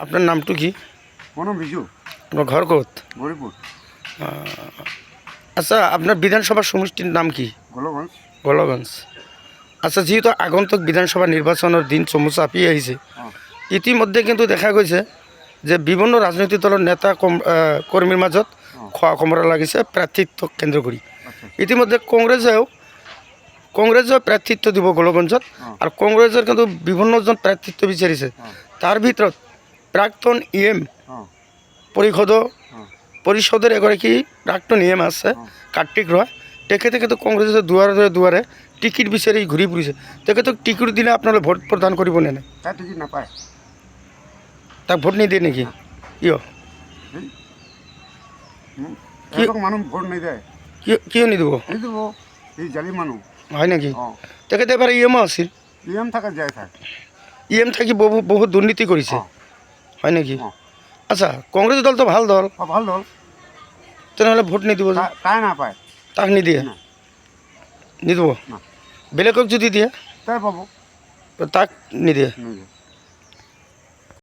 আপনার নামটু কি? কোনো বিজু আপনার ঘর কোত? গরিপুর আচ্ছা, আপনার বিধানসভা সমষ্টির নাম কি? গোলগঞ্জ। গোলগঞ্জ। আচ্ছা, যেহেতু আগন্তুক বিধানসভা নির্বাচনের দিন চমু চাপিয়ে আহিছে, ইতিমধ্যে কিন্তু দেখা গৈছে যে বিভিন্ন রাজনৈতিক দলের নেতা কর্মীর মাজত খোৱা কমৰা লাগিছে প্ৰাৰ্থিত্ব কেন্দ্ৰ কৰি। ইতিমধ্যে কংগ্ৰেছে প্ৰাৰ্থিত্ব দিব গোলগঞ্জত, আৰু কংগ্ৰেছৰ কিন্তু বিভিন্নজন প্ৰাৰ্থিত্ব বিচাৰিছে। তাৰ ভিতৰত প্ৰাক্তন EM পৰিষদের এগৰাকী প্ৰাক্তন EM আছে কাৰ্তিক ৰয়। তেখেতে কিন্তু কংগ্ৰেছৰ দুৱাৰে টিকিট বিচাৰি ঘূৰি ফুৰিছে। তেখেতক টিকিট দিলে আপোনালোকে ভোট প্ৰদান কৰিব নে নাই? তার টিকিট নাপায়। তাক ভোট নিদিয়ে নেকি? কিয় মানুষ ভোট নিদিয়ে। কিয় নিদিব? নিদিব, এই জালি মানুহ হয় নেকি? তেখেতে এবাৰ EM আছিল। EM থাকা যায় থাকে। EM থাকি বহুত দুৰ্নীতি কৰিছে, হয় নেকি? আচ্ছা, কংগ্ৰেছ দলটো ভাল দল, ভাল দল, তেনেহ'লে ভোট নিদিব যে? তাই নাপায়। তাক নিদিয়ে? নিদিব। বেলেগক যদি দিয়ে তাই পাব, তাক নিদিয়ে। নিদিয়ে।